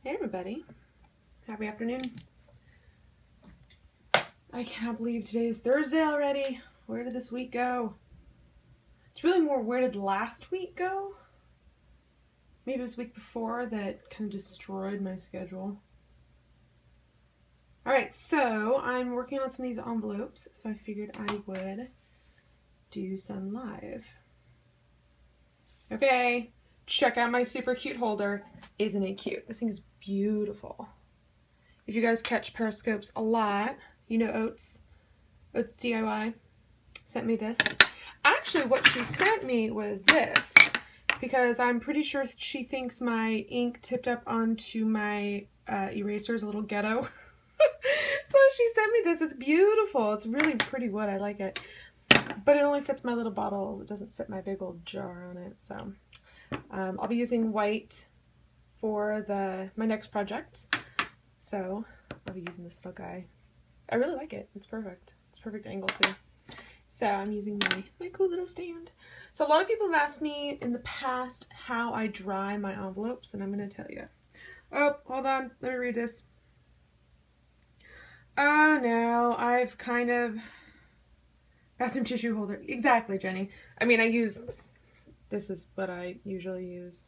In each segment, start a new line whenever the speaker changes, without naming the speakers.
Hey everybody, happy afternoon. I cannot believe today is Thursday already. Where did this week go? It's really more where did last week go? Maybe it was the week before that kind of destroyed my schedule. Alright, so I'm working on some of these envelopes, so I figured I would do some live. Okay, check out my super cute holder. Isn't it cute? This thing is beautiful. If you guys catch Periscopes a lot, you know Oats DIY sent me this. Actually, what she sent me was this, because I'm pretty sure she thinks my ink tipped up onto my erasers a little ghetto. So she sent me this. It's beautiful. It's really pretty wood. I like it. But it only fits my little bottle. It doesn't fit my big old jar on it. So I'll be using white for my next project. So I'll be using this little guy. I really like it. It's perfect. It's perfect angle too. So I'm using my cool little stand. So a lot of people have asked me in the past how I dry my envelopes, and I'm going to tell you. Oh, hold on. Let me read this. Oh no, I've kind of... Bathroom tissue holder. Exactly, Jenny. I mean, this is what I usually use.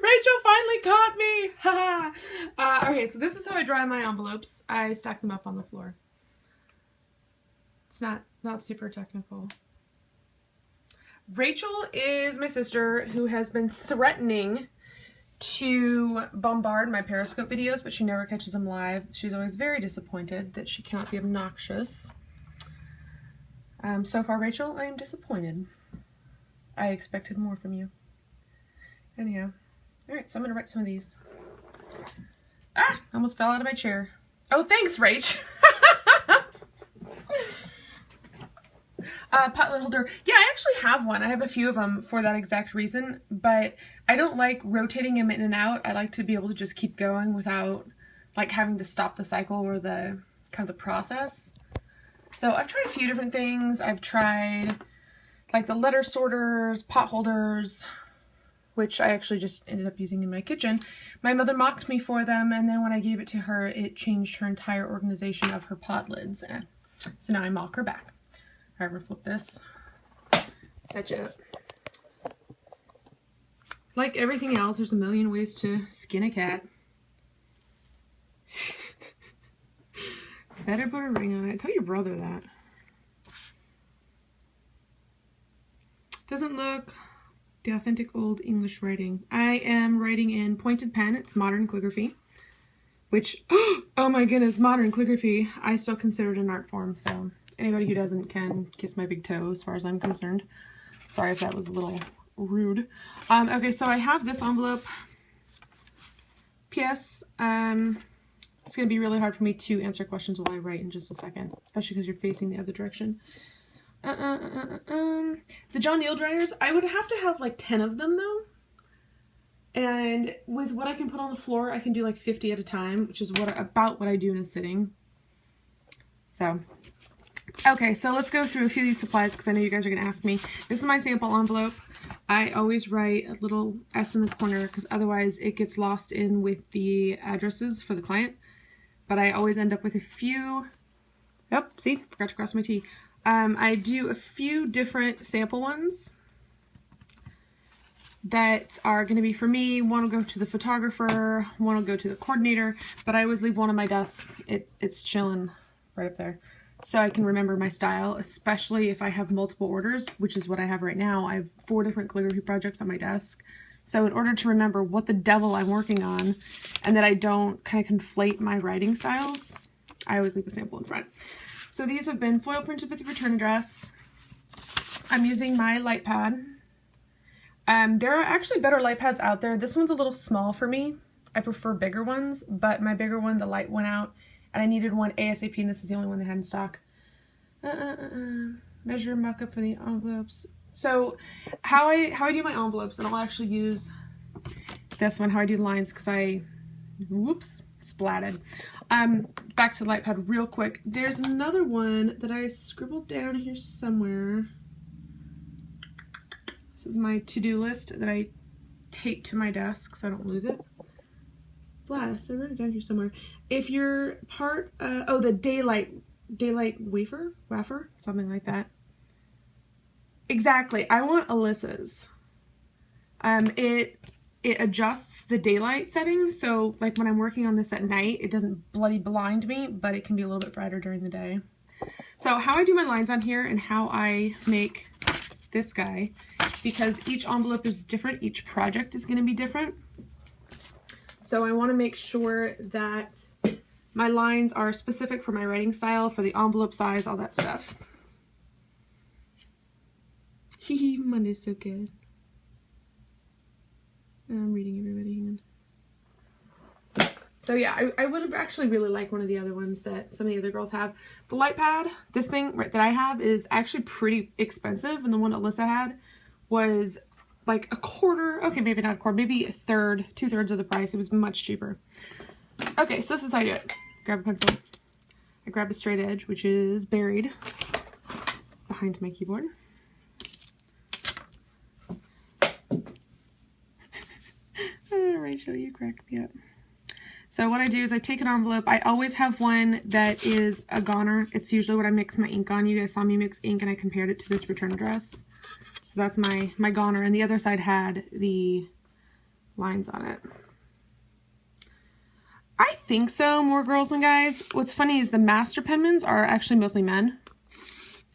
Rachel finally caught me! Haha! Okay, so this is how I dry my envelopes. I stack them up on the floor. It's not super technical. Rachel is my sister who has been threatening to bombard my Periscope videos, but she never catches them live. She's always very disappointed that she cannot be obnoxious. So far, Rachel, I am disappointed. I expected more from you. Anyhow. Alright, so I'm going to write some of these. Ah! I almost fell out of my chair. Oh, thanks, Rach! Potlet holder. Yeah, I actually have one. I have a few of them for that exact reason, but I don't like rotating them in and out. I like to be able to just keep going without like having to stop the cycle or the kind of the process. So I've tried a few different things. I've tried like the letter sorters, pot holders, which I actually just ended up using in my kitchen. My mother mocked me for them, and then when I gave it to her, it changed her entire organization of her pot lids. So now I mock her back. All right, we're gonna flip this. Set you up. Like everything else, there's a million ways to skin a cat. Better put a ring on it. Tell your brother that. Doesn't look the authentic old English writing. I am writing in pointed pen. It's modern calligraphy, which, oh my goodness, modern calligraphy. I still consider it an art form, so anybody who doesn't can kiss my big toe as far as I'm concerned. Sorry if that was a little rude. Okay, so I have this envelope. P.S. It's going to be really hard for me to answer questions while I write in just a second, especially because you're facing the other direction. The John Neal dryers, I would have to have like 10 of them though. And with what I can put on the floor, I can do like 50 at a time, which is about what I do in a sitting. So, okay, so let's go through a few of these supplies because I know you guys are going to ask me. This is my sample envelope. I always write a little S in the corner because otherwise it gets lost in with the addresses for the client. But I always end up with a few. Oh, see, forgot to cross my T. I do a few different sample ones that are going to be for me. One will go to the photographer, one will go to the coordinator, but I always leave one on my desk. It's chilling right up there. So I can remember my style, especially if I have multiple orders, which is what I have right now. I have 4 different calligraphy projects on my desk. So in order to remember what the devil I'm working on and that I don't kind of conflate my writing styles, I always leave a sample in front. So these have been foil printed with the return address. I'm using my light pad. There are actually better light pads out there. This one's a little small for me. I prefer bigger ones, but my bigger one, the light went out, and I needed one ASAP, and this is the only one they had in stock. Measure mock-up for the envelopes. So how I do my envelopes, and I'll actually use this one, how I do the lines, because I, whoops, splatted. Back to the light pad real quick. There's another one that I scribbled down here somewhere. This is my to-do list that I tape to my desk so I don't lose it. bless, I wrote it down here somewhere. If you're part, oh, the daylight wafer, something like that. Exactly. I want Alyssa's. It adjusts the daylight settings, so like when I'm working on this at night, it doesn't bloody blind me, but it can be a little bit brighter during the day. So how I do my lines on here and how I make this guy, because each envelope is different, each project is going to be different. So I want to make sure that my lines are specific for my writing style, for the envelope size, all that stuff. Hee Monday's so good. I'm reading everybody, hang on. So yeah, I would have actually really liked one of the other ones that some of the other girls have. The light pad, this thing that I have is actually pretty expensive, and the one Alyssa had was like a quarter, okay, maybe not a quarter, maybe a third, 2/3 of the price. It was much cheaper. Okay, so this is how I do it. Grab a pencil. I grab a straight edge, which is buried behind my keyboard. Rachel, you cracked me up. So what I do is I take an envelope. I always have one that is a goner. It's usually what I mix my ink on. You guys saw me mix ink and I compared it to this return address. So that's my goner, and the other side had the lines on it. I think so, more girls than guys. What's funny is the master penmans are actually mostly men.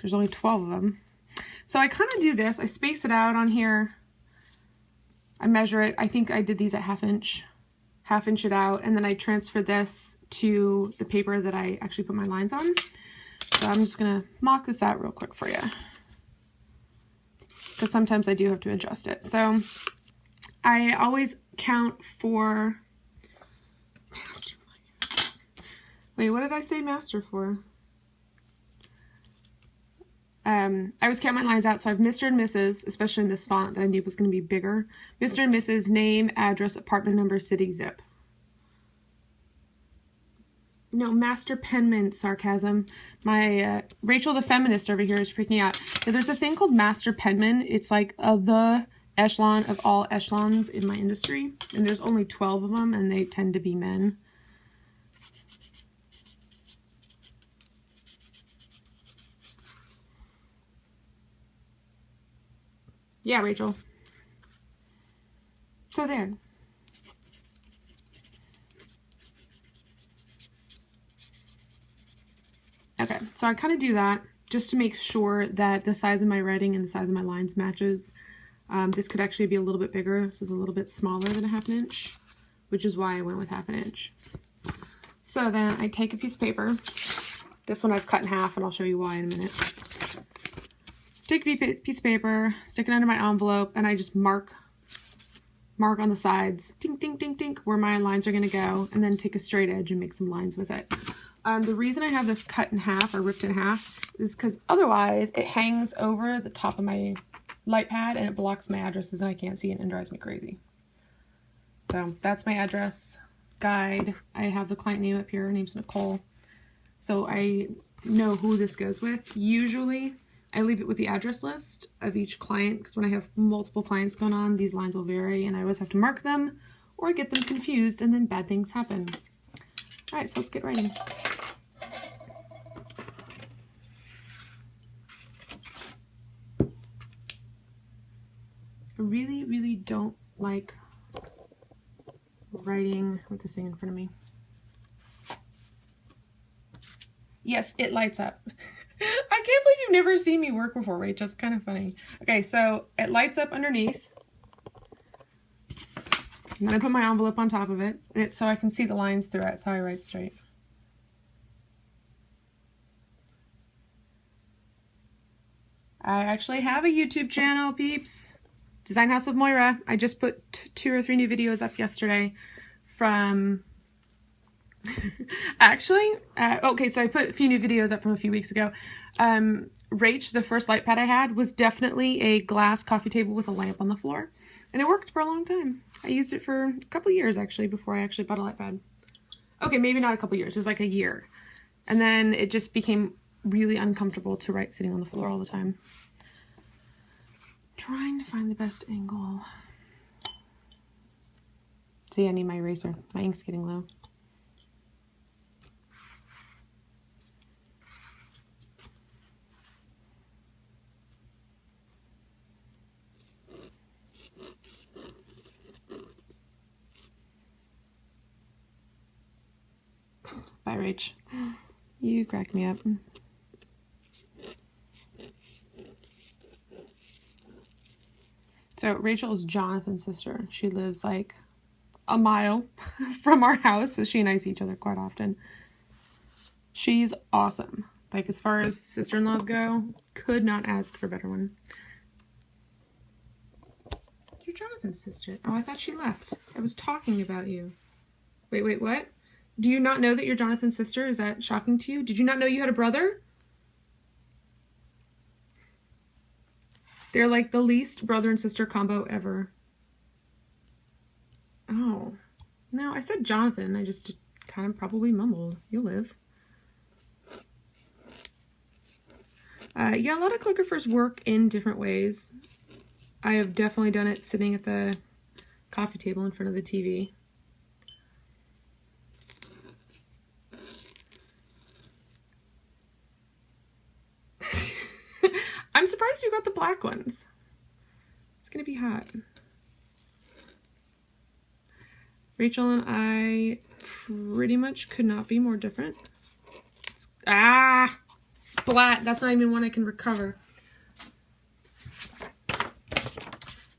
There's only 12 of them. So I kind of do this. I space it out on here. I measure it. I think I did these at half inch it out, and then I transfer this to the paper that I actually put my lines on. So I'm just gonna mock this out real quick for you, because sometimes I do have to adjust it. So I always count for master. Wait, what did I say master for? I always count my lines out, so I have Mr. and Mrs., especially in this font that I knew was going to be bigger. Mr. and Mrs., name, address, apartment number, city, zip. No, master penman, sarcasm. My Rachel the feminist over here is freaking out. Now, there's a thing called master penman. It's like the echelon of all echelons in my industry, and there's only 12 of them, and they tend to be men. Yeah, Rachel. So there. Okay, so I kind of do that just to make sure that the size of my writing and the size of my lines matches. This could actually be a little bit bigger. This is a little bit smaller than a half an inch, which is why I went with half an inch. So then I take a piece of paper. This one I've cut in half, and I'll show you why in a minute. Take a piece of paper, stick it under my envelope, and I just mark on the sides, dink, dink, dink, dink, where my lines are going to go, and then take a straight edge and make some lines with it. The reason I have this cut in half or ripped in half is because otherwise it hangs over the top of my light pad and it blocks my addresses and I can't see it and drives me crazy. So that's my address guide. I have the client name up here. Her name's Nicole. So I know who this goes with. Usually I leave it with the address list of each client, because when I have multiple clients going on, these lines will vary and I always have to mark them or get them confused, and then bad things happen. All right, so let's get writing. I really, really don't like writing with this thing in front of me. Yes, it lights up. I can't believe you've never seen me work before, Rach. That's kind of funny. Okay, so it lights up underneath. And then I put my envelope on top of it, and it's so I can see the lines through it. That's how I write straight. I actually have a YouTube channel, peeps. Design House with Moira. I just put 2 or 3 new videos up yesterday from... Actually, okay, so I put a few new videos up from a few weeks ago. Rach, the first light pad I had, was definitely a glass coffee table with a lamp on the floor. And it worked for a long time. I used it for a couple years, actually, before I actually bought a light pad. Okay, maybe not a couple years. It was like a year. And then it just became really uncomfortable to write sitting on the floor all the time. Trying to find the best angle. See, I need my eraser. My ink's getting low. Bye, Rach. You crack me up. So Rachel is Jonathan's sister. She lives like a mile from our house, so she and I see each other quite often. She's awesome. Like, as far as sister-in-laws go, could not ask for a better one. You're Jonathan's sister. Oh, I thought she left. I was talking about you. Wait, what? Do you not know that you're Jonathan's sister? Is that shocking to you? Did you not know you had a brother? They're like the least brother and sister combo ever. Oh. No, I said Jonathan. I just kind of probably mumbled. You'll live. Yeah, a lot of calligraphers work in different ways. I have definitely done it sitting at the coffee table in front of the TV. I'm surprised you got the black ones. It's gonna be hot. Rachel and I pretty much could not be more different. Splat. That's not even one I can recover.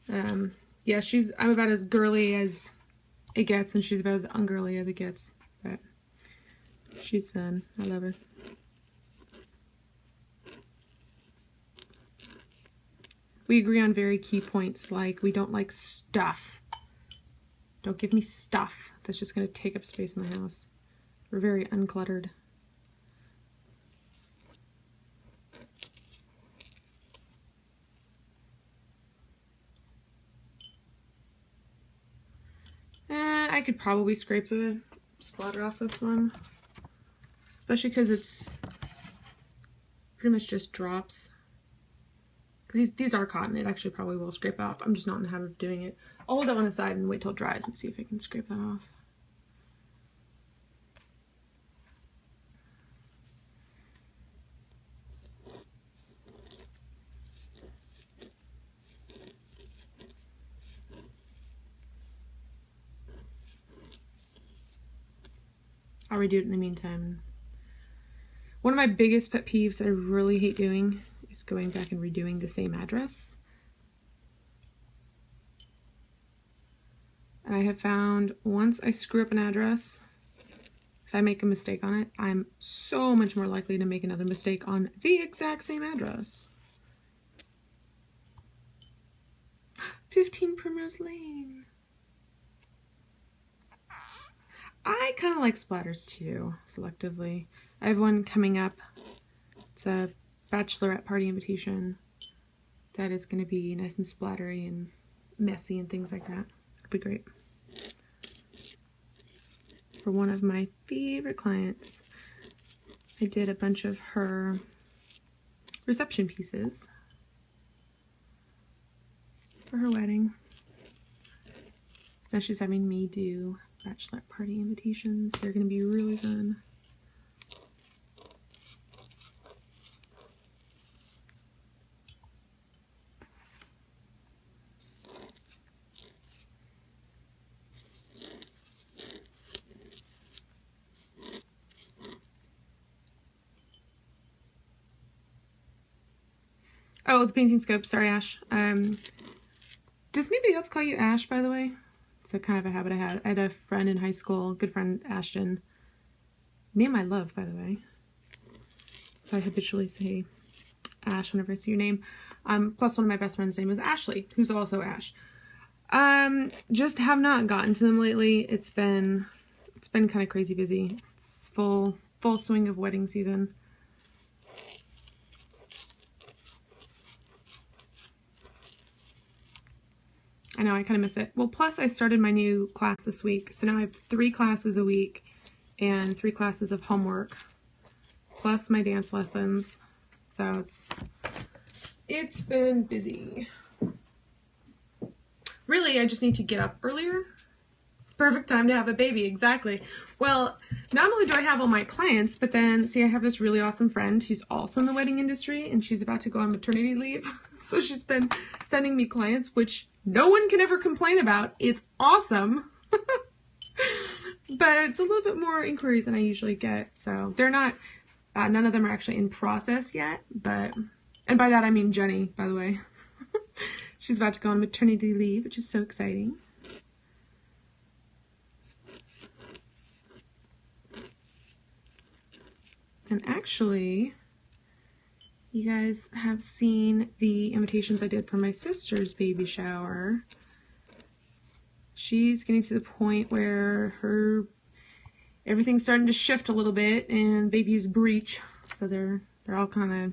Yeah, I'm about as girly as it gets, and she's about as ungirly as it gets. But she's fun. I love her. We agree on very key points, like we don't like stuff. Don't give me stuff. That's just going to take up space in the house. We're very uncluttered. I could probably scrape the splatter off this one. Especially because it's pretty much just drops. Because these are cotton, it actually probably will scrape off. I'm just not in the habit of doing it. I'll hold that one aside and wait till it dries and see if I can scrape that off. I'll redo it in the meantime. One of my biggest pet peeves that I really hate doing is going back and redoing the same address. I have found once I screw up an address, if I make a mistake on it, I'm so much more likely to make another mistake on the exact same address. 15 Primrose Lane. I kind of like splatters too, selectively. I have one coming up. It's a bachelorette party invitation. That is going to be nice and splattery and messy and things like that. It'll be great. For one of my favorite clients, I did a bunch of her reception pieces for her wedding. So now she's having me do bachelorette party invitations. They're going to be really fun. Oh, the painting scope. Sorry, Ash. Does anybody else call you Ash, by the way? It's a kind of a habit I had. I had a friend in high school, good friend, Ashton. Name I love, by the way. So I habitually say Ash whenever I see your name. Plus one of my best friends' name is Ashley, who's also Ash. Just have not gotten to them lately. It's been kind of crazy busy. It's full swing of wedding season. I know, I kind of miss it. Well, plus I started my new class this week. So now I have 3 classes a week and 3 classes of homework, plus my dance lessons. So it's been busy. Really, I just need to get up earlier Perfect time to have a baby, exactly. Well, not only do I have all my clients, but then, see, I have this really awesome friend who's also in the wedding industry, and she's about to go on maternity leave. So she's been sending me clients, which no one can ever complain about. It's awesome. But it's a little bit more inquiries than I usually get. So they're not, none of them are actually in process yet, but, and by that I mean Jenny, by the way. She's about to go on maternity leave, which is so exciting. And actually, you guys have seen the invitations I did for my sister's baby shower. She's getting to the point where everything's starting to shift a little bit, and baby's breech. So they're all kind of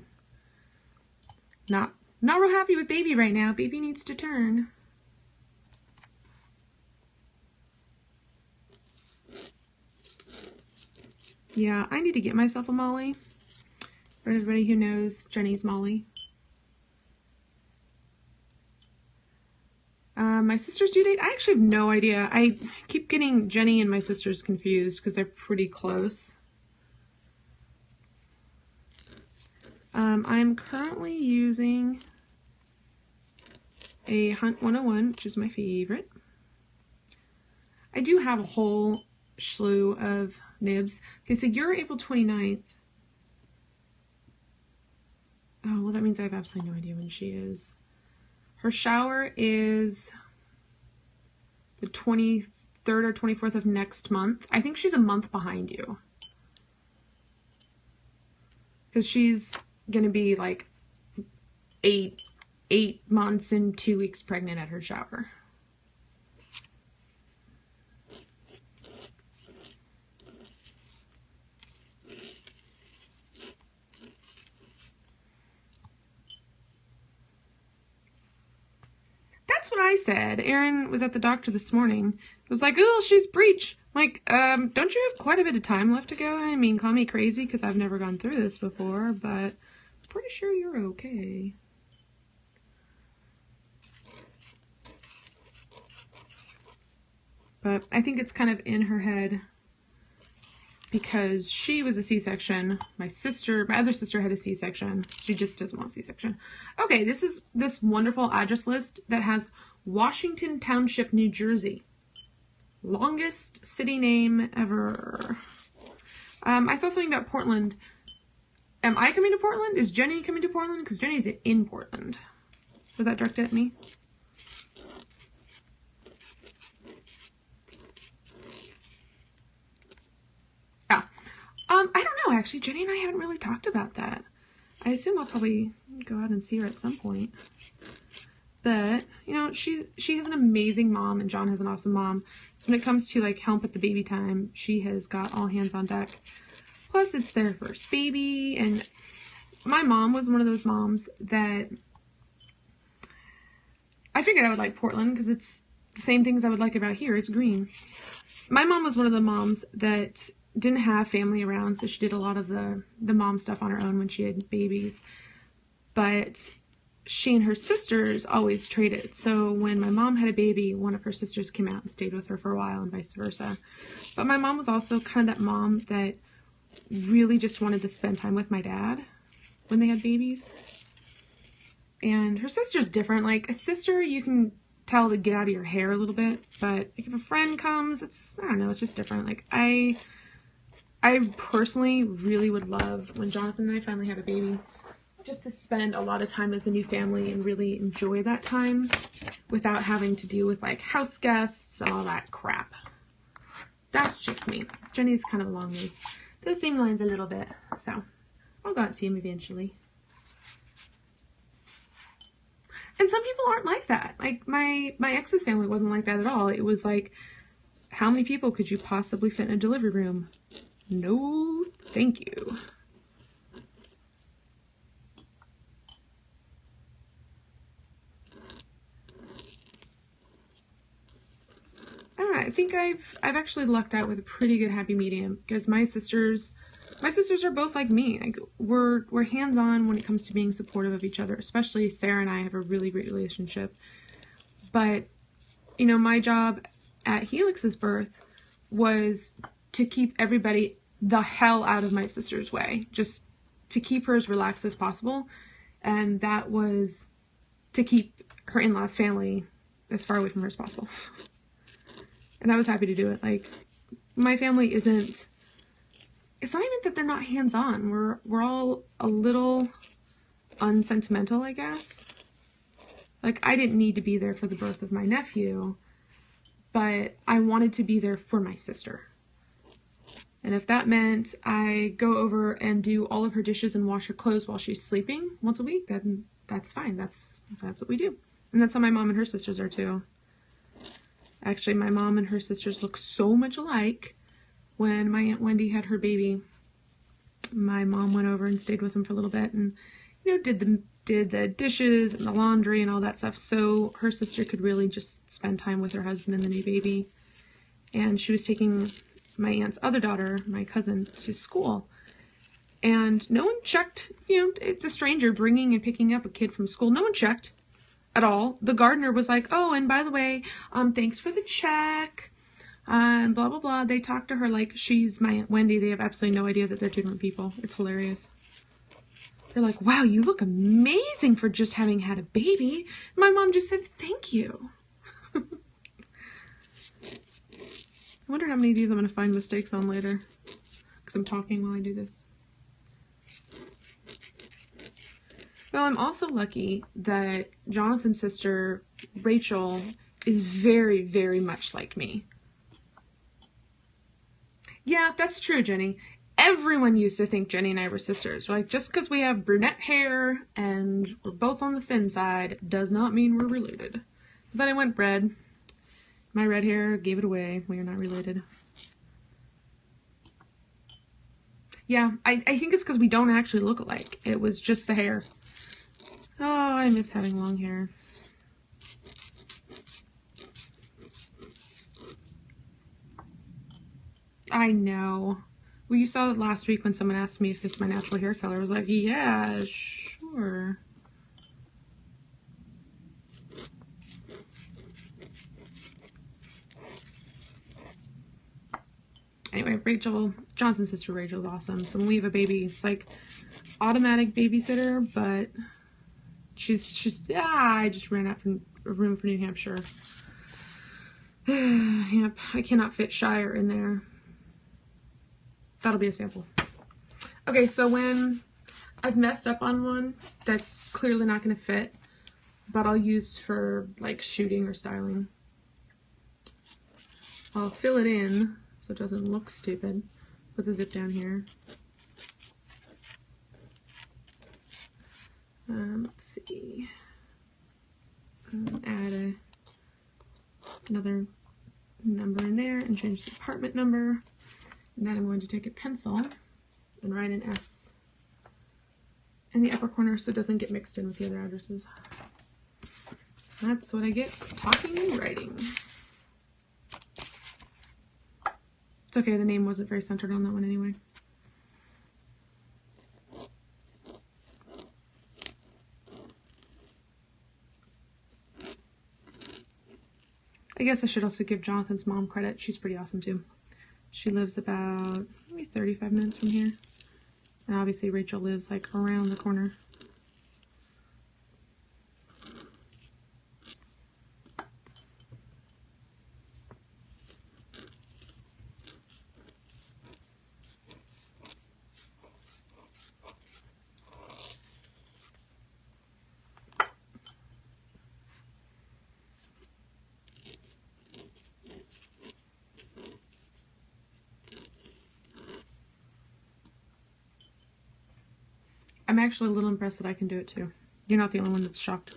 not real happy with baby right now. Baby needs to turn. Yeah, I need to get myself a Molly. For everybody who knows Jenny's Molly. My sister's due date, I actually have no idea. I keep getting Jenny and my sister's confused because they're pretty close. I'm currently using a Hunt 101, which is my favorite. I do have a whole slew of nibs. Okay, so you're April 29th. Oh, well, that means I have absolutely no idea when she is. Her shower is the 23rd or 24th of next month. I think she's a month behind you. Because she's going to be like 8 months and 2 weeks pregnant at her shower. That's what I said. Erin was at the doctor this morning. It was like, oh, she's breech. Like, don't you have quite a bit of time left to go? I mean, call me crazy because I've never gone through this before, but I'm pretty sure you're okay. But I think it's kind of in her head because she was a C-section. My other sister had a C-section. She just doesn't want C-section. Okay, this is this wonderful address list that has Washington Township, New Jersey. Longest city name ever. I saw something about Portland. Am I coming to Portland? Is Jenny coming to Portland? Because Jenny's in Portland. Was that directed at me? I don't know, actually. Jenny and I haven't really talked about that. I assume I'll probably go out and see her at some point. But, you know, she has an amazing mom, and John has an awesome mom. So when it comes to, like, help at the baby time, she has got all hands on deck. Plus, it's their first baby, and my mom was one of those moms that I figured I would like Portland because it's the same things I would like about here. It's green. My mom was one of the moms that didn't have family around, so she did a lot of the mom stuff on her own when she had babies. But she and her sisters always traded. So when my mom had a baby, one of her sisters came out and stayed with her for a while and vice versa. But my mom was also kind of that mom that really just wanted to spend time with my dad when they had babies. And her sister's different. Like, a sister, you can tell to get out of your hair a little bit, but if a friend comes, it's, I don't know, it's just different. Like, I personally really would love, when Jonathan and I finally have a baby, just to spend a lot of time as a new family and really enjoy that time without having to deal with, like, house guests and all that crap. That's just me. Jenny's kind of along those same lines a little bit, so I'll go out and see him eventually. And some people aren't like that. Like, my ex's family wasn't like that at all. It was like, how many people could you possibly fit in a delivery room? No, thank you. I think I've actually lucked out with a pretty good happy medium because my sisters are both like me. Like, we're hands-on when it comes to being supportive of each other, especially Sarah and I have a really great relationship. But, you know, my job at Helix's birth was to keep everybody the hell out of my sister's way, just to keep her as relaxed as possible. And that was to keep her in-laws family as far away from her as possible. And I was happy to do it. Like, my family isn't, it's not even that they're not hands-on. We're all a little unsentimental, I guess. Like, I didn't need to be there for the birth of my nephew, but I wanted to be there for my sister. And if that meant I go over and do all of her dishes and wash her clothes while she's sleeping once a week, then that's fine. That's what we do. And that's how my mom and her sisters are too. Actually, my mom and her sisters look so much alike. When my Aunt Wendy had her baby, my mom went over and stayed with them for a little bit and, you know, did the dishes and the laundry and all that stuff, so her sister could really just spend time with her husband and the new baby. And she was taking my aunt's other daughter, my cousin, to school. And no one checked, you know, it's a stranger bringing and picking up a kid from school. No one checked at all. The gardener was like, oh, and by the way, thanks for the check, blah, blah, blah. They talked to her like she's my Aunt Wendy. They have absolutely no idea that they're two different people. It's hilarious. They're like, wow, you look amazing for just having had a baby. My mom just said, thank you. I wonder how many of these I'm going to find mistakes on later, because I'm talking while I do this. Well, I'm also lucky that Jonathan's sister, Rachel, is very, very much like me. Yeah, that's true, Jenny. Everyone used to think Jenny and I were sisters. Like, just because we have brunette hair and we're both on the thin side does not mean we're related. But then I went red. My red hair gave it away. We are not related. Yeah, I think it's because we don't actually look alike. It was just the hair. Oh, I miss having long hair. I know. Well, you saw it last week when someone asked me if it's my natural hair color. I was like, yeah, sure. Anyway, Rachel, Johnson's sister Rachel is awesome. So when we have a baby, it's like automatic babysitter, but she's I just ran out from a room for New Hampshire. Yep, I cannot fit Shire in there. That'll be a sample. Okay, so when I've messed up on one that's clearly not going to fit, but I'll use for like shooting or styling, I'll fill it in so it doesn't look stupid. Put the zip down here. Let's see. Add another number in there and change the apartment number. And then I'm going to take a pencil and write an S in the upper corner so it doesn't get mixed in with the other addresses. That's what I get for talking and writing. It's okay, the name wasn't very centered on that one anyway. I guess I should also give Jonathan's mom credit. She's pretty awesome too. She lives about maybe 35 minutes from here. And obviously Rachel lives like around the corner. I'm actually a little impressed that I can do it too. You're not the only one that's shocked.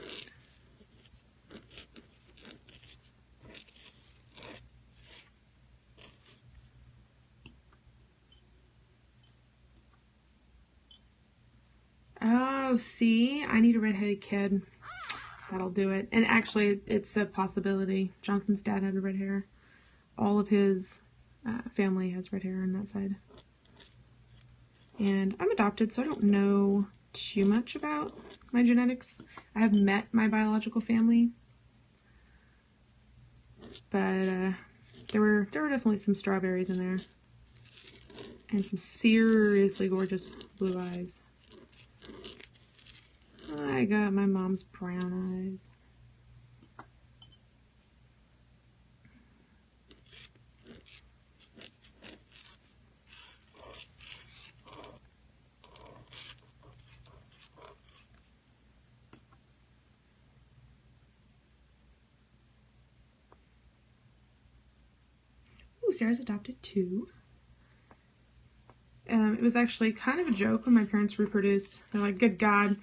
Oh, see? I need a redheaded kid. That'll do it. And actually, it's a possibility. Jonathan's dad had red hair. All of his family has red hair on that side. And I'm adopted, so I don't know too much about my genetics. I have met my biological family, but there were definitely some strawberries in there. And some seriously gorgeous blue eyes. I got my mom's brown eyes. Ooh, Sarah's adopted 2. It was actually kind of a joke when my parents reproduced. They're like, good God,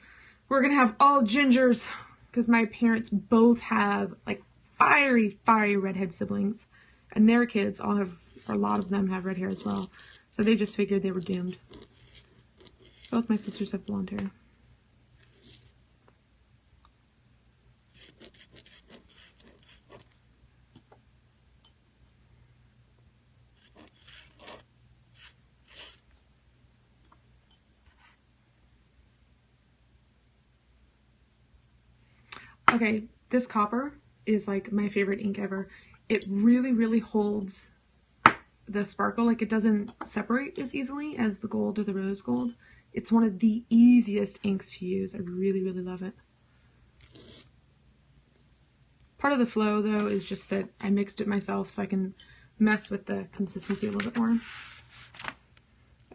we're gonna have all gingers, because my parents both have like fiery redhead siblings, and their kids all have, or a lot of them have red hair as well. So they just figured they were doomed. Both my sisters have blonde hair. Okay, this copper is like my favorite ink ever. It really holds the sparkle. Like, it doesn't separate as easily as the gold or the rose gold. It's one of the easiest inks to use. I really love it. Part of the flow though is just that I mixed it myself so I can mess with the consistency a little bit more.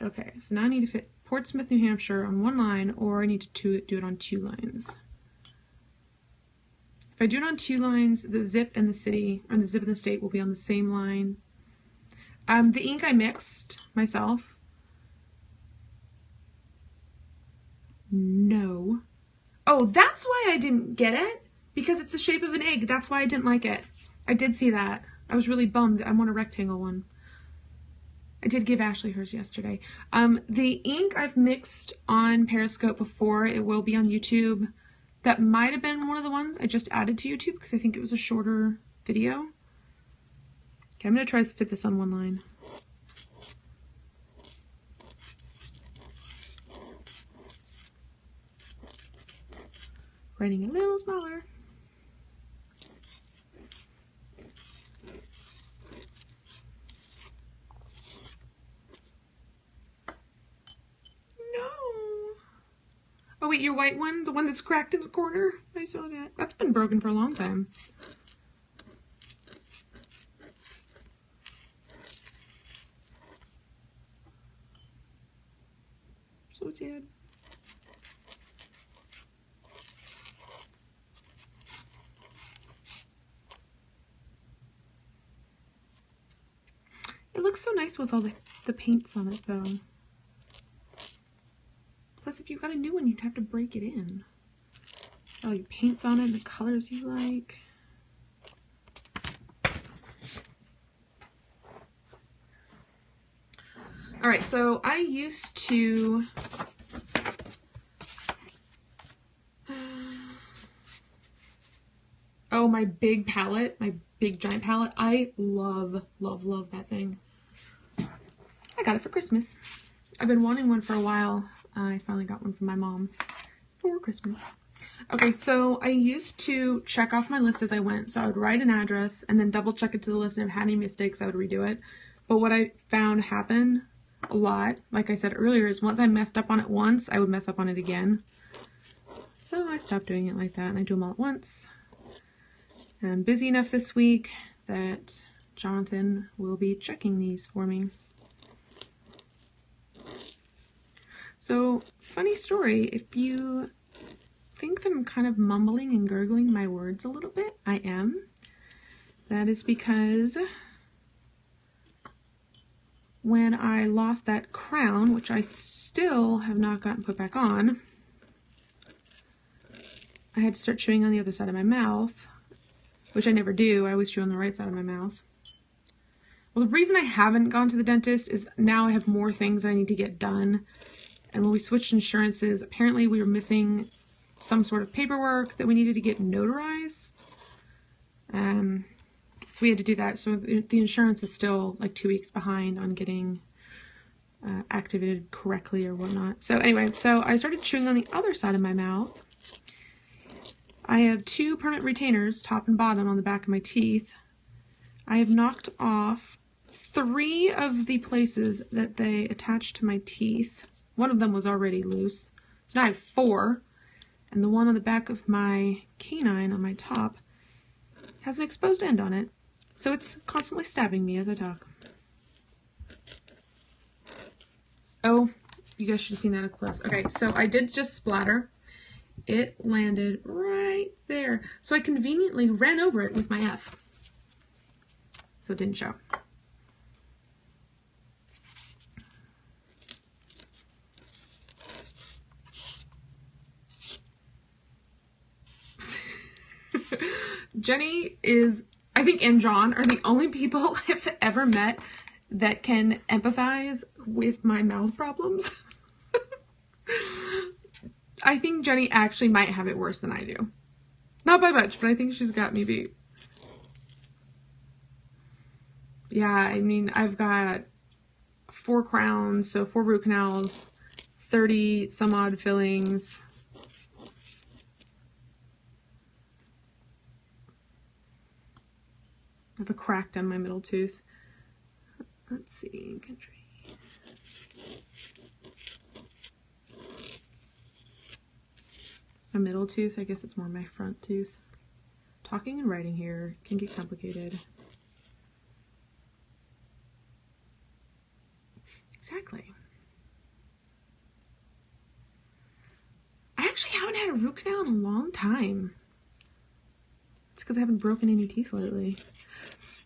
Okay, so now I need to fit Portsmouth, New Hampshire on one line, or I need to do it on 2 lines. If I do it on 2 lines, the zip and the city, or the zip and the state, will be on the same line. The ink I mixed myself. No. Oh, that's why I didn't get it, because it's the shape of an egg. That's why I didn't like it. I did see that. I was really bummed. I want a rectangle one. I did give Ashley hers yesterday. The ink I've mixed on Periscope before. It will be on YouTube. That might have been one of the ones I just added to YouTube because I think it was a shorter video. Okay, I'm going to try to fit this on one line. Writing a little smaller. Oh wait, your white one? The one that's cracked in the corner? I saw that. That's been broken for a long time. So sad. It looks so nice with all the paints on it though. Plus, if you got a new one, you'd have to break it in. All your paints on it and the colors you like. All right, so I used to oh, my big palette, my big giant palette. I love that thing. I got it for Christmas. I've been wanting one for a while. I finally got one from my mom for Christmas. Okay, so I used to check off my list as I went. So I would write an address and then double check it to the list, and if I had any mistakes, I would redo it. But what I found happen a lot, like I said earlier, is once I messed up on it once, I would mess up on it again. So I stopped doing it like that, and I do them all at once. I'm busy enough this week that Jonathan will be checking these for me. So, funny story, if you think that I'm kind of mumbling and gurgling my words a little bit, I am. That is because when I lost that crown, which I still have not gotten put back on, I had to start chewing on the other side of my mouth, which I never do. I always chew on the right side of my mouth. Well, the reason I haven't gone to the dentist is now I have more things I need to get done. And when we switched insurances, apparently we were missing some sort of paperwork that we needed to get notarized. So we had to do that. So the insurance is still like 2 weeks behind on getting activated correctly or whatnot. So anyway, so I started chewing on the other side of my mouth. I have 2 permanent retainers, top and bottom, on the back of my teeth. I have knocked off 3 of the places that they attached to my teeth. One of them was already loose. So now I have 4. And the one on the back of my canine on my top has an exposed end on it. So it's constantly stabbing me as I talk. Oh, you guys should have seen that up close. Okay, so I did just splatter. It landed right there. So I conveniently ran over it with my F. So it didn't show. Jenny is, I think, and John are the only people I've ever met that can empathize with my mouth problems. I think Jenny actually might have it worse than I do. Not by much, but I think she's got me beat. Yeah, I mean, I've got 4 crowns, so 4 root canals, 30 some odd fillings. I have a crack down my middle tooth. Let's see, country. My middle tooth, I guess it's more my front tooth. Talking and writing here can get complicated. Exactly. I actually haven't had a root canal in a long time. It's because I haven't broken any teeth lately.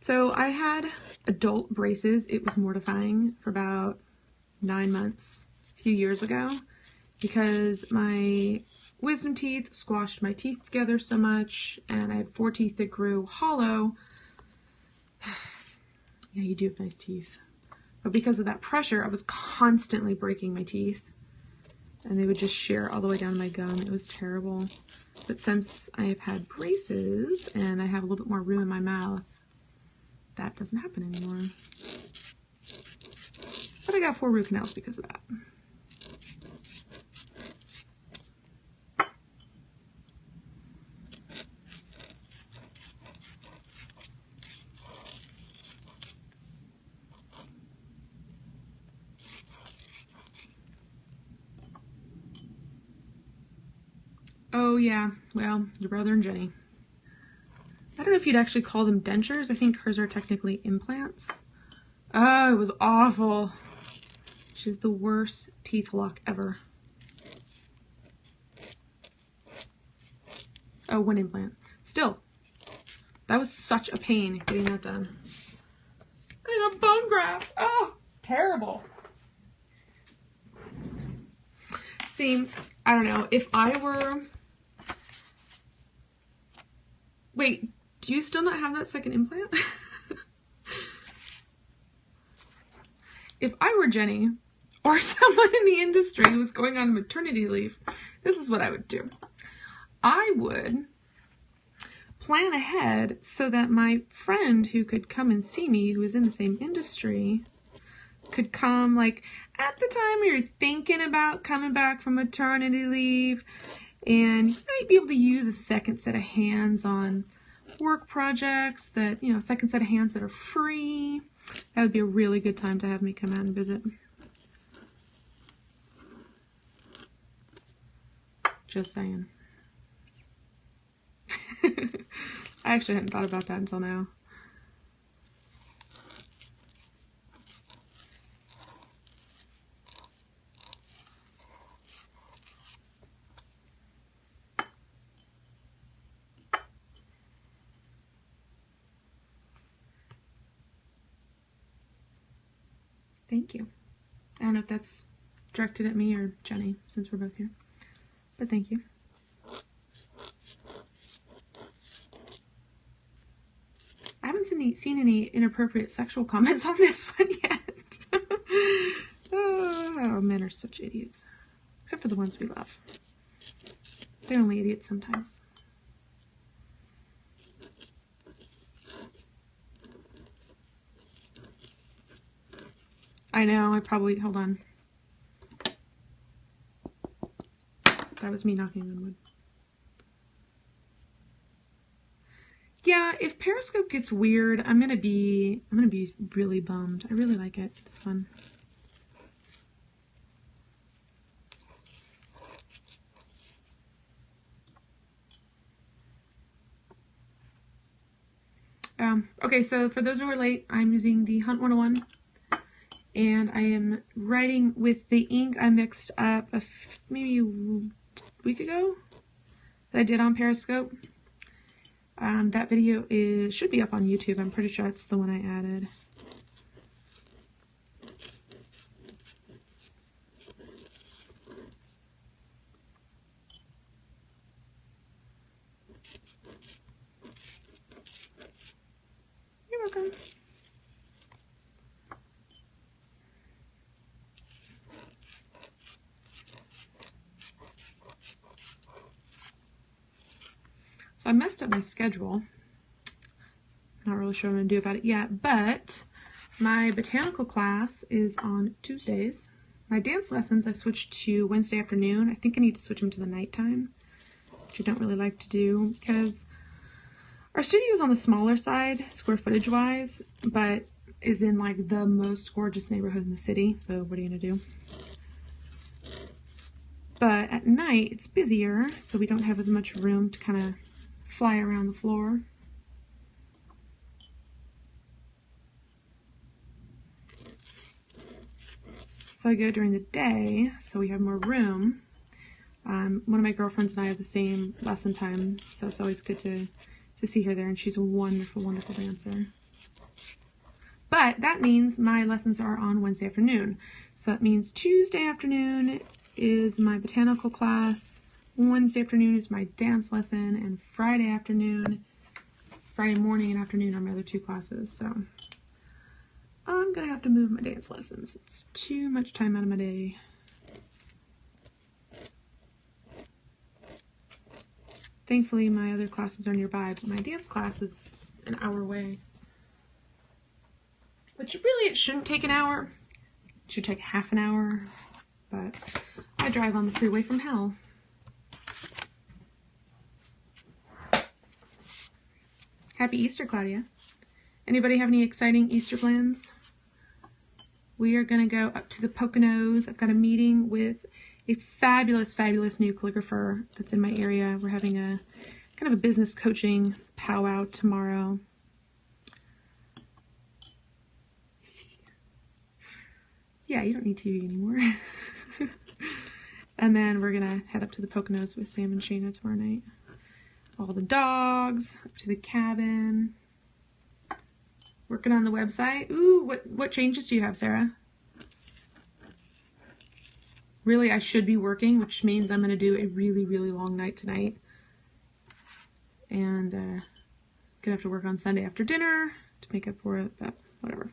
So I had adult braces. It was mortifying for about 9 months a few years ago because my wisdom teeth squashed my teeth together so much, and I had 4 teeth that grew hollow. Yeah, you do have nice teeth. But because of that pressure, I was constantly breaking my teeth, and they would just shear all the way down to my gum. It was terrible. But since I have had braces and I have a little bit more room in my mouth, that doesn't happen anymore. But I got 4 root canals because of that. Oh yeah, well, your brother and Jenny. I don't know if you'd actually call them dentures. I think hers are technically implants. Oh, it was awful. She's the worst teeth lock ever. Oh, 1 implant. Still, that was such a pain getting that done. And a bone graft. Oh, it's terrible. See, I don't know. If I were... Wait, do you still not have that second implant? If I were Jenny, or someone in the industry who was going on maternity leave, this is what I would do. I would plan ahead so that my friend who could come and see me, who is in the same industry, could come like at the time you're thinking about coming back from maternity leave, and you might be able to use a second set of hands on work projects that, you know, second set of hands that are free. That would be a really good time to have me come out and visit. Just saying. I actually hadn't thought about that until now. Thank you. I don't know if that's directed at me or Jenny, since we're both here, but thank you. I haven't seen any inappropriate sexual comments on this one yet. Oh, men are such idiots. Except for the ones we love. They're only idiots sometimes. I know, I probably, hold on. That was me knocking on wood. Yeah, If Periscope gets weird, I'm gonna be really bummed. I really like it. It's fun. Okay, so for those who are late, I'm using the Hunt 101, and I am writing with the ink I mixed up maybe a week ago that I did on Periscope. That video should be up on YouTube. I'm pretty sure it's the one I added. You're welcome. So I messed up my schedule. Not really sure what I'm going to do about it yet, but my botanical class is on Tuesdays. My dance lessons I've switched to Wednesday afternoon. I think I need to switch them to the nighttime, which I don't really like to do because our studio is on the smaller side, square footage wise, but is in like the most gorgeous neighborhood in the city. So what are you going to do? But at night it's busier, so we don't have as much room to kind of fly around the floor. So I go during the day, so we have more room. One of my girlfriends and I have the same lesson time, so it's always good to see her there, and she's a wonderful, wonderful dancer. But that means my lessons are on Wednesday afternoon. So that means Tuesday afternoon is my botanical class, Wednesday afternoon is my dance lesson, and Friday morning and afternoon are my other two classes. So I'm gonna have to move my dance lessons. It's too much time out of my day. Thankfully, my other classes are nearby, but my dance class is an hour away. Which really, it shouldn't take an hour. It should take half an hour, but I drive on the freeway from hell. Happy Easter, Claudia. Anybody have any exciting Easter plans? We are going to go up to the Poconos. I've got a meeting with a fabulous, fabulous new calligrapher that's in my area. We're having a kind of a business coaching powwow tomorrow. Yeah, you don't need TV anymore. And then we're going to head up to the Poconos with Sam and Shayna tomorrow night. All the dogs, up to the cabin. Working on the website. Ooh, what changes do you have, Sarah? Really, I should be working, which means I'm going to do a really, really long night tonight. And gonna have to work on Sunday after dinner to make up for it, but whatever.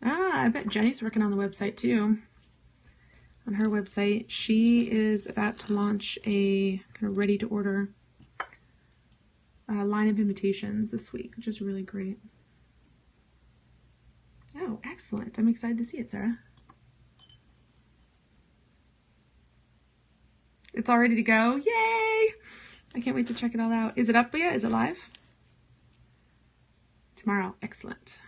I bet Jenny's working on the website too. On her website, she is about to launch a kind of ready-to-order line of invitations this week, which is really great. Oh, excellent. I'm excited to see it, Sarah. It's all ready to go. Yay! I can't wait to check it all out. Is it up yet? Is it live? Tomorrow. Excellent.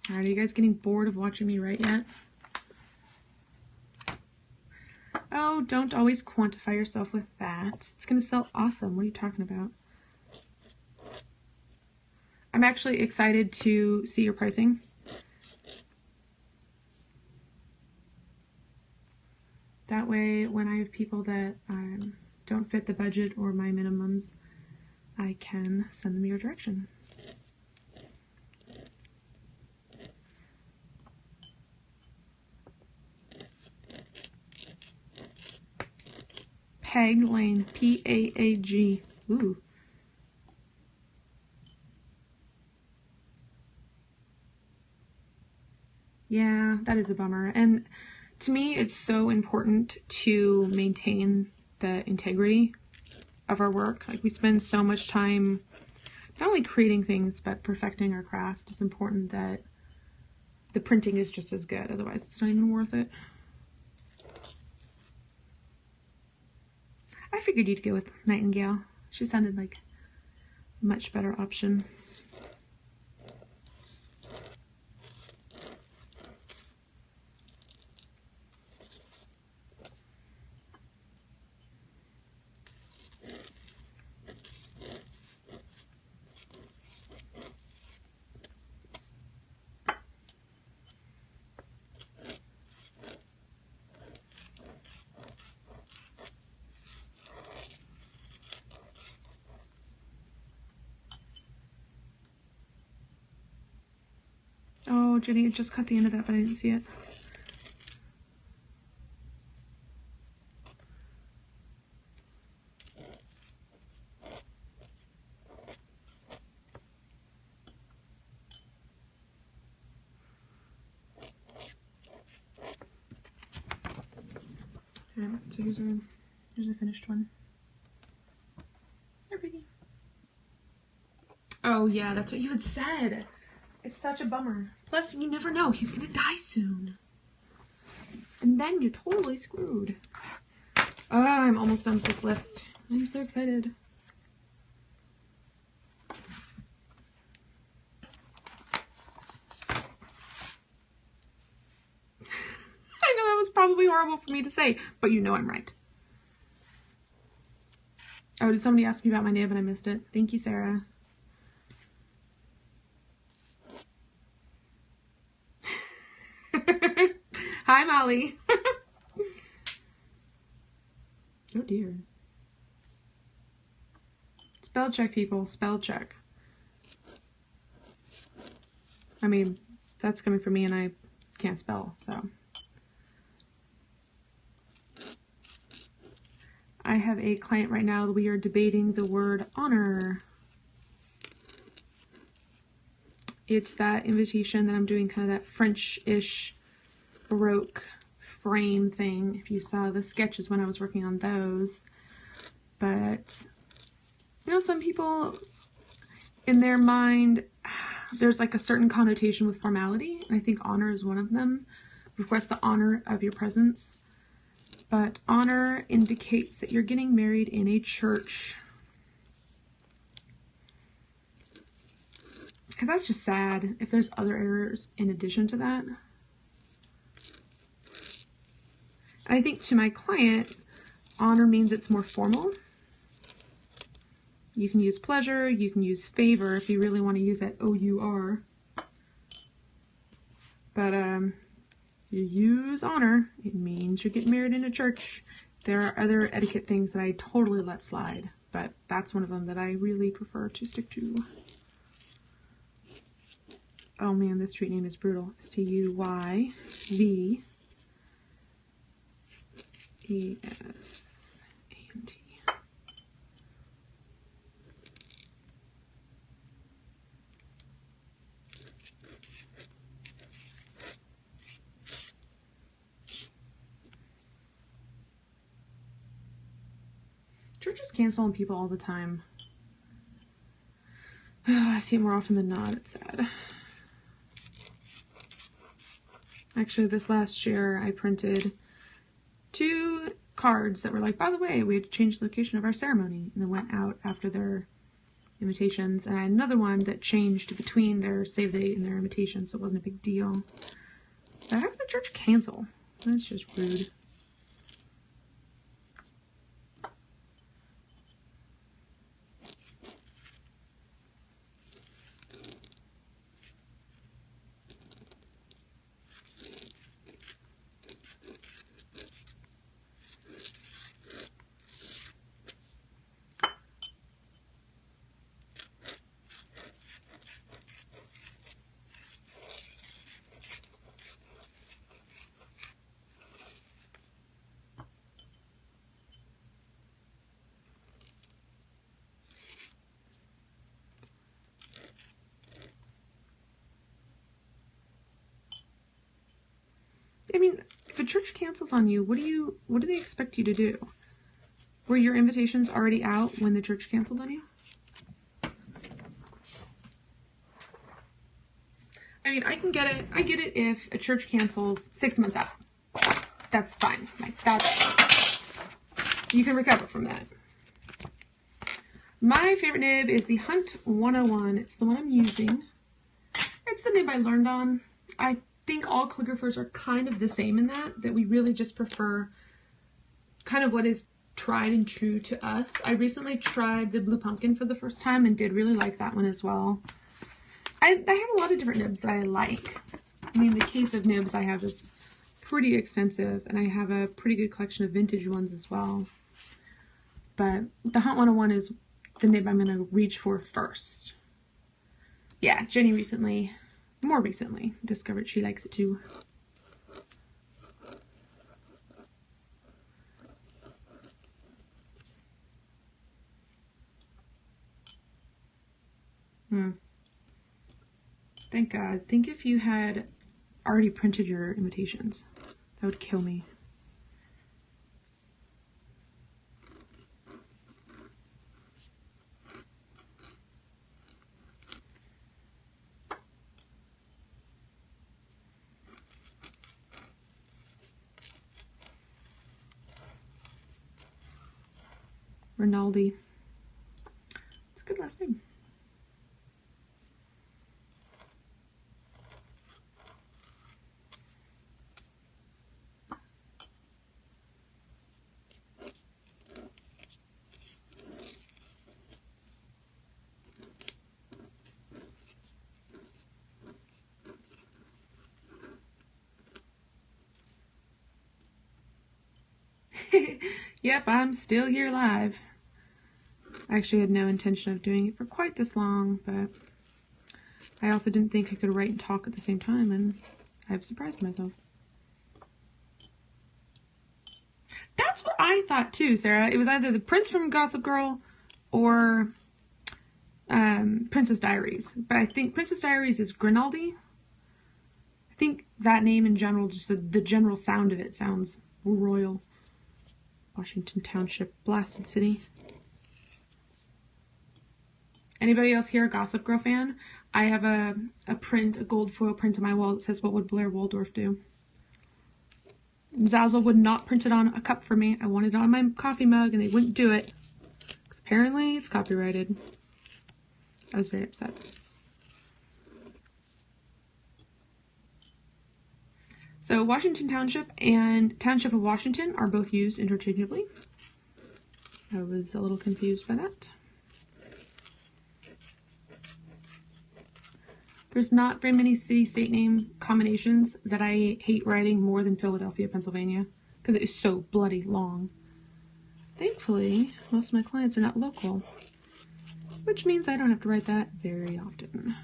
Alright, are you guys getting bored of watching me write yet? Oh, don't always quantify yourself with that. It's going to sell awesome. What are you talking about? I'm actually excited to see your pricing. That way, when I have people that don't fit the budget or my minimums, I can send them your direction. Peg Lane, P-A-A-G. Ooh. Yeah, that is a bummer. And to me, it's so important to maintain the integrity of our work. Like, we spend so much time not only creating things, but perfecting our craft. It's important that the printing is just as good. Otherwise, it's not even worth it. I figured you'd go with Nightingale. She sounded like a much better option. Oh, Jenny, I just cut the end of that, but I didn't see it. Alright, so here's a finished one. They're pretty. Oh yeah, that's what you had said. It's such a bummer. Plus, you never know. He's gonna die soon. And then you're totally screwed. Oh, I'm almost done with this list. I'm so excited. I know that was probably horrible for me to say, but you know I'm right. Oh, did somebody ask me about my nib and I missed it? Thank you, Sarah. Hi, Molly. Oh dear. Spell check, people. Spell check. I mean, that's coming from me and I can't spell, so. I have a client right now that we are debating the word honor. It's that invitation that I'm doing, kind of that French-ish Baroque frame thing, if you saw the sketches when I was working on those. But, you know, some people, in their mind, there's like a certain connotation with formality, and I think honor is one of them. Request the honor of your presence. But honor indicates that you're getting married in a church. And that's just sad if there's other errors in addition to that. And I think to my client, honor means it's more formal. You can use pleasure, you can use favor if you really want to use that O-U-R. But you use honor, it means you're getting married in a church. There are other etiquette things that I totally let slide, but that's one of them that I really prefer to stick to. Oh man, this street name is brutal. S-T-U-Y-V-E-S-A-N-T. Churches cancel on people all the time. Oh, I see it more often than not. It's sad. Actually, this last year I printed 2 cards that were like, by the way, we had to change the location of our ceremony, and then went out after their invitations. And I had another one that changed between their save date and their invitation, so it wasn't a big deal. But how can a church cancel? That's just rude. I mean, if a church cancels on you, what do they expect you to do? Were your invitations already out when the church canceled on you? I mean, I get it if a church cancels 6 months out. That's fine. Like, you can recover from that. My favorite nib is the Hunt 101. It's the one I'm using. It's the nib I learned on. I think all calligraphers are kind of the same in that we really just prefer kind of what is tried and true to us. I recently tried the Blue Pumpkin for the first time and did really like that one as well. I have a lot of different nibs that I like. I mean, the case of nibs I have is pretty extensive, and I have a pretty good collection of vintage ones as well. But the Hunt 101 is the nib I'm going to reach for first. Yeah, Jenny more recently, discovered she likes it too. Thank God. Think if you had already printed your invitations. That would kill me. Rinaldi. It's a good last name. Yep, I'm still here live. I actually had no intention of doing it for quite this long, but I also didn't think I could write and talk at the same time, and I've surprised myself. That's what I thought too, Sarah. It was either the prince from Gossip Girl or Princess Diaries. But I think Princess Diaries is Grinaldi. I think that name in general, just the general sound of it sounds royal. Washington Township, blasted city. Anybody else here a Gossip Girl fan? I have a gold foil print on my wall that says, "What would Blair Waldorf do?" Zazzle would not print it on a cup for me. I wanted it on my coffee mug and they wouldn't do it. Because apparently it's copyrighted. I was very upset. So Washington Township and Township of Washington are both used interchangeably. I was a little confused by that. There's not very many city-state name combinations that I hate writing more than Philadelphia, Pennsylvania, because it is so bloody long. Thankfully, most of my clients are not local, which means I don't have to write that very often.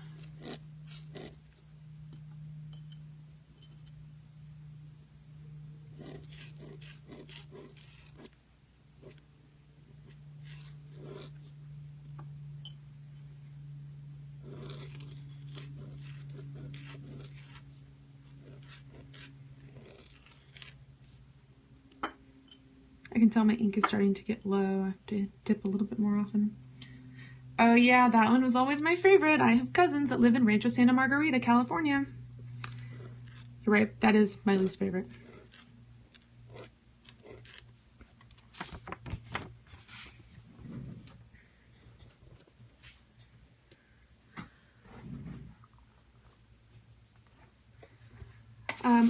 I can tell my ink is starting to get low. I have to dip a little bit more often. Oh yeah, that one was always my favorite. I have cousins that live in Rancho Santa Margarita, California. You're right, that is my least favorite.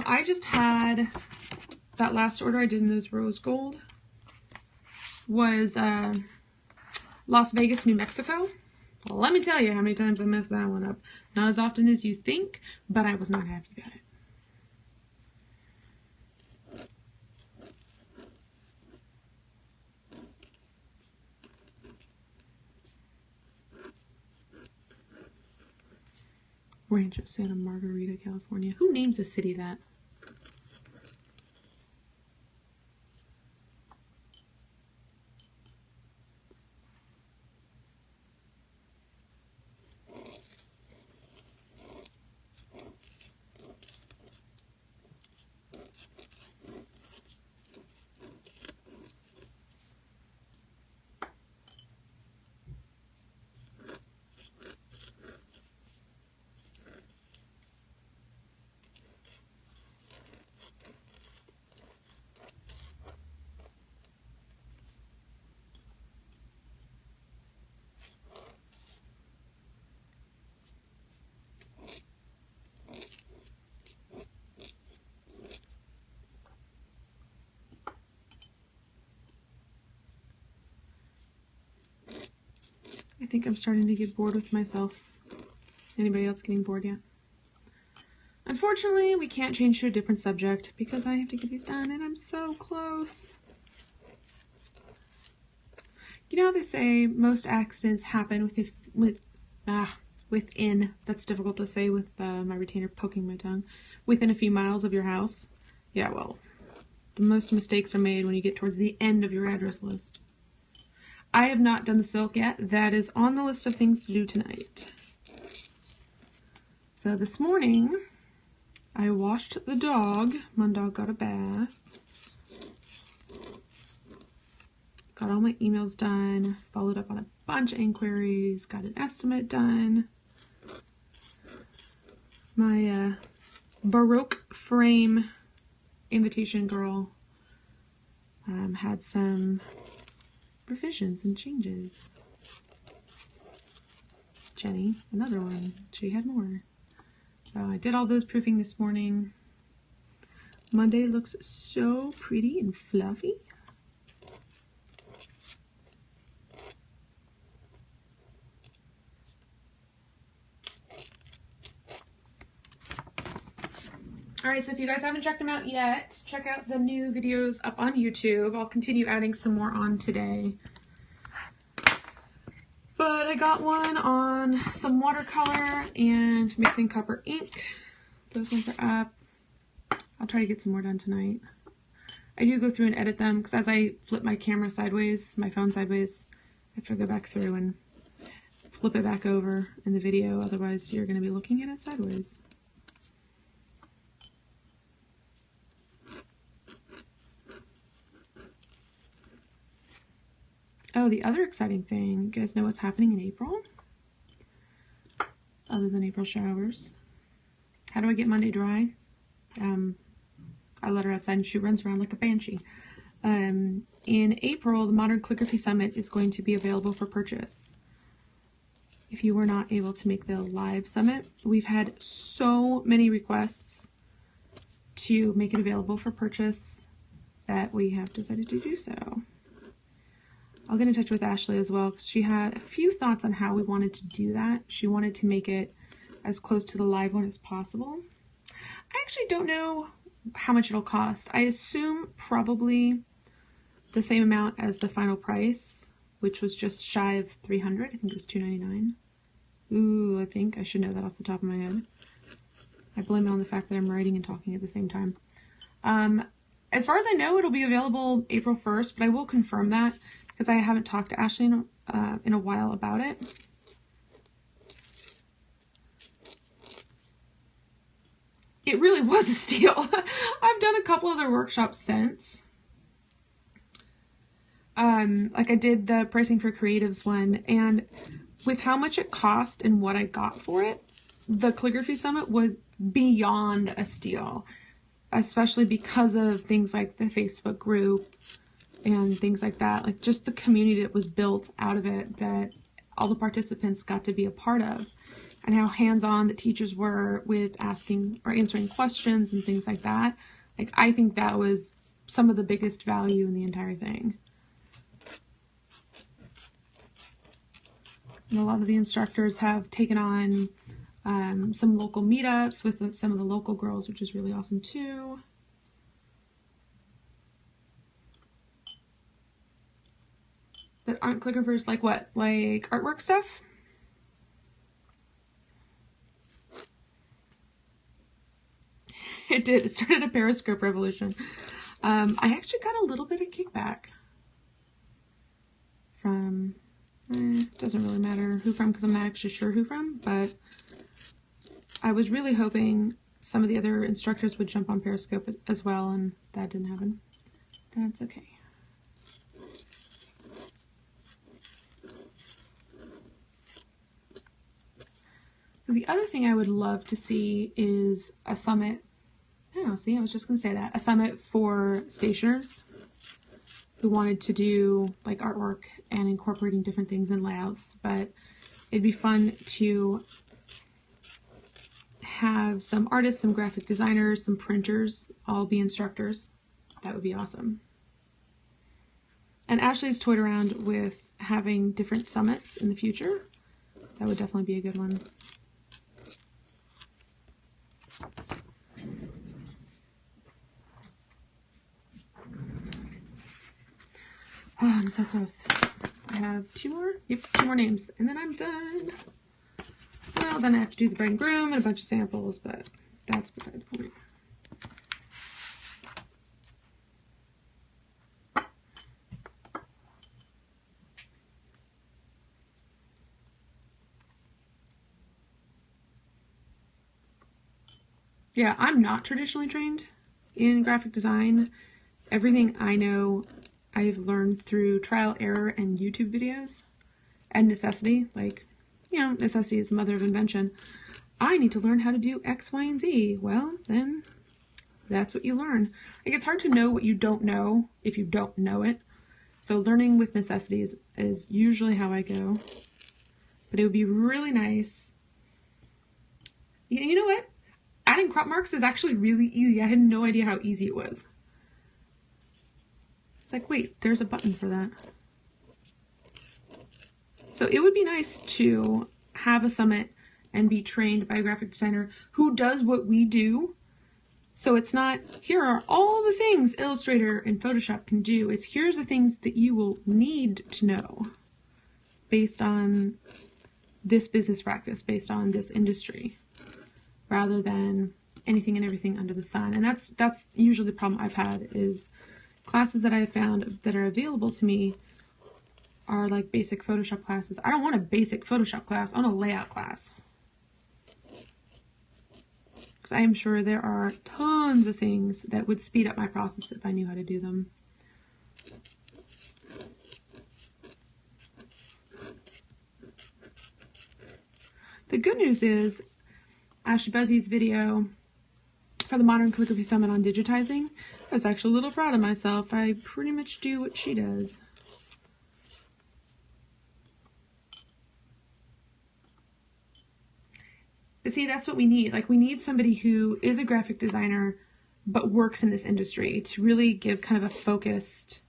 I just had that last order I did in those rose gold was Las Vegas, New Mexico. Well, let me tell you how many times I messed that one up. Not as often as you think, but I was not happy about it. Rancho Santa Margarita, California. Who names a city that? think I'm starting to get bored with myself. Anybody else getting bored yet? Unfortunately, we can't change to a different subject because I have to get these done and I'm so close. You know how they say most accidents happen within, that's difficult to say with my retainer poking my tongue, within a few miles of your house? Yeah, well, the most mistakes are made when you get towards the end of your address list. I have not done the silk yet. That is on the list of things to do tonight. So this morning, I washed the dog. My dog got a bath. Got all my emails done. Followed up on a bunch of inquiries. Got an estimate done. My Baroque frame invitation girl had some revisions and changes. Jenny, another one. She had more. So I did all those proofing this morning. Monday looks so pretty and fluffy. Alright, so if you guys haven't checked them out yet, check out the new videos up on YouTube. I'll continue adding some more on today. But I got one on some watercolor and mixing copper ink. Those ones are up. I'll try to get some more done tonight. I do go through and edit them because as I flip my camera sideways, my phone sideways, I have to go back through and flip it back over in the video. Otherwise, you're going to be looking at it sideways. Oh, the other exciting thing, you guys know what's happening in April? Other than April showers. How do I get Monday dry? I let her outside and she runs around like a banshee. In April, the Modern Calligraphy Summit is going to be available for purchase. If you were not able to make the live summit, we've had so many requests to make it available for purchase that we have decided to do so. I'll get in touch with Ashley as well because she had a few thoughts on how we wanted to do that. She wanted to make it as close to the live one as possible. I actually don't know how much it'll cost. I assume probably the same amount as the final price, which was just shy of $300. I think it was $299. Ooh, I think I should know that off the top of my head. I blame it on the fact that I'm writing and talking at the same time. As far as I know, it'll be available April 1st, but I will confirm that because I haven't talked to Ashley in a while about it. It really was a steal. I've done a couple other workshops since. Like I did the pricing for creatives one, and with how much it cost and what I got for it, the Calligraphy Summit was beyond a steal, especially because of things like the Facebook group and things like that. Like just the community that was built out of it that all the participants got to be a part of, and how hands-on the teachers were with asking or answering questions and things like that. Like I think that was some of the biggest value in the entire thing. And a lot of the instructors have taken on some local meetups with some of the local girls, which is really awesome too. That aren't calligraphers. Like what? Like artwork stuff? It did. It started a Periscope revolution. I actually got a little bit of kickback from, doesn't really matter who from because I'm not actually sure who from, but I was really hoping some of the other instructors would jump on Periscope as well, and that didn't happen. That's okay. The other thing I would love to see is a summit. Oh, see, I was just going to say that. A summit for stationers who wanted to do like artwork and incorporating different things in layouts, but it'd be fun to have some artists, some graphic designers, some printers all be instructors. That would be awesome. And Ashley's toyed around with having different summits in the future, that would definitely be a good one. Oh, I'm so close. I have 2 more? Yep, 2 more names, and then I'm done. Well, then I have to do the bride and groom and a bunch of samples, but that's beside the point. Yeah, I'm not traditionally trained in graphic design. Everything I know, I've learned through trial, error, and YouTube videos. And necessity, like, you know, necessity is the mother of invention. I need to learn how to do X, Y, and Z. Well, then that's what you learn. Like, it's hard to know what you don't know if you don't know it. So learning with necessity is usually how I go. But it would be really nice. You know what? Adding crop marks is actually really easy. I had no idea how easy it was. It's like, wait, there's a button for that. So it would be nice to have a summit and be trained by a graphic designer who does what we do. So it's not, here are all the things Illustrator and Photoshop can do. It's here's the things that you will need to know based on this business practice, based on this industry, rather than anything and everything under the sun. And that's usually the problem I've had, is classes that I have found that are available to me are like basic Photoshop classes. I don't want a basic Photoshop class. I want a layout class. Because I am sure there are tons of things that would speed up my process if I knew how to do them. The good news is Ashley Buzzy's video for the Modern Calligraphy Summit on digitizing, I was actually a little proud of myself. I pretty much do what she does. But see, that's what we need. Like, we need somebody who is a graphic designer but works in this industry to really give kind of a focused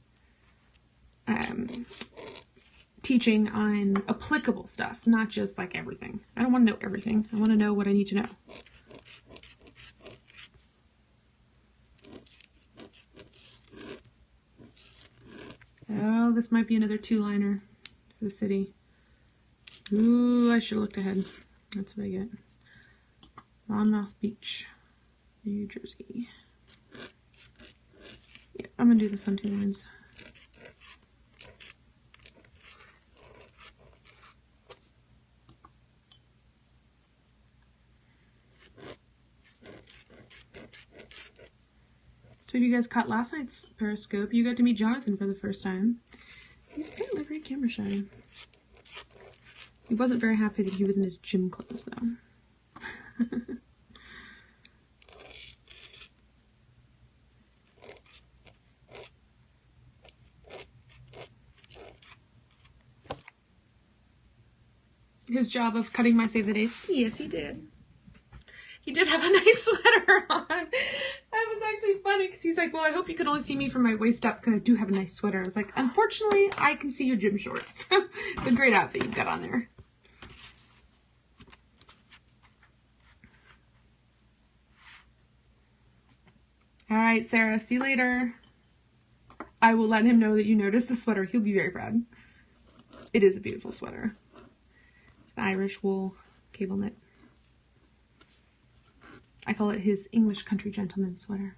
teaching on applicable stuff, not just like everything. I don't want to know everything. I want to know what I need to know. Oh, this might be another 2-liner for the city. Ooh, I should have looked ahead. That's what I get. Monmouth Beach, New Jersey. Yeah, I'm gonna do this on 2 lines. So if you guys caught last night's Periscope, you got to meet Jonathan for the first time. He's apparently very camera shy. He wasn't very happy that he was in his gym clothes, though. His job of cutting my save the dates. Yes, he did. He did have a nice sweater on. That was actually funny because he's like, well, I hope you can only see me from my waist up because I do have a nice sweater. I was like, unfortunately, I can see your gym shorts. It's a great outfit you've got on there. All right, Sarah, see you later. I will let him know that you noticed the sweater. He'll be very proud. It is a beautiful sweater. It's an Irish wool cable knit. I call it his English country gentleman sweater.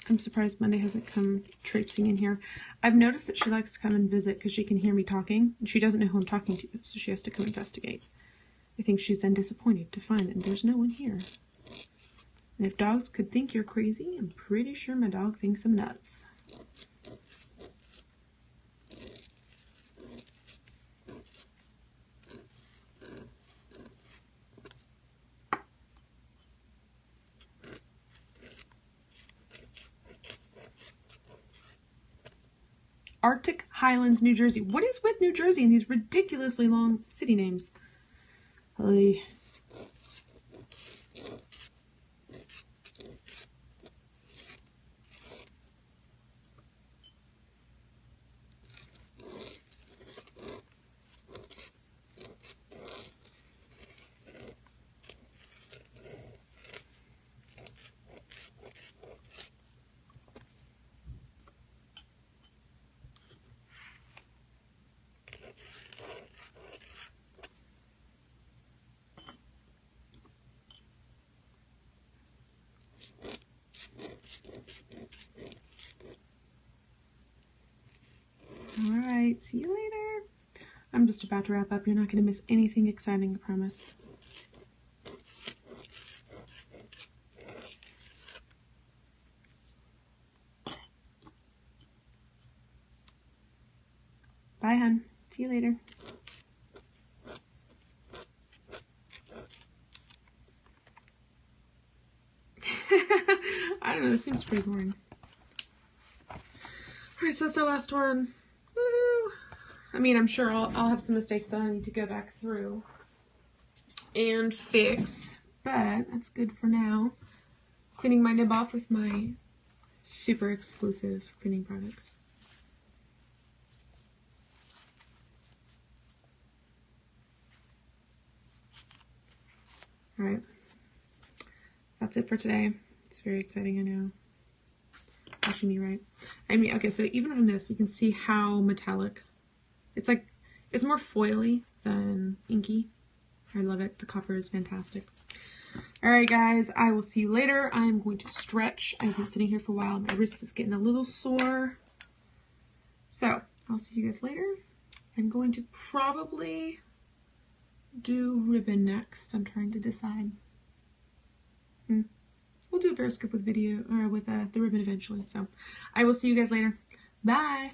I'm surprised Monday hasn't come traipsing in here. I've noticed that she likes to come and visit because she can hear me talking, and she doesn't know who I'm talking to, so she has to come investigate. I think she's then disappointed to find that there's no one here. And if dogs could think you're crazy, I'm pretty sure my dog thinks I'm nuts. Arctic Highlands, New Jersey. What is with New Jersey and these ridiculously long city names? Holy. All right, see you later. I'm just about to wrap up. You're not going to miss anything exciting, I promise. Bye, hun. See you later. I don't know, this seems pretty boring. Alright, so that's our last one. Woo! I mean, I'm sure I'll have some mistakes that I need to go back through and fix, but that's good for now. Cleaning my nib off with my super exclusive cleaning products. Alright, that's it for today. It's very exciting, I know. Watching me write. I mean, okay, so even on this, you can see how metallic. It's like, it's more foily than inky. I love it. The copper is fantastic. Alright guys, I will see you later. I'm going to stretch. I've been sitting here for a while. My wrist is getting a little sore. So, I'll see you guys later. I'm going to probably do ribbon next. I'm trying to decide. We'll do a Periscope with video, or with the ribbon eventually. So, I will see you guys later. Bye!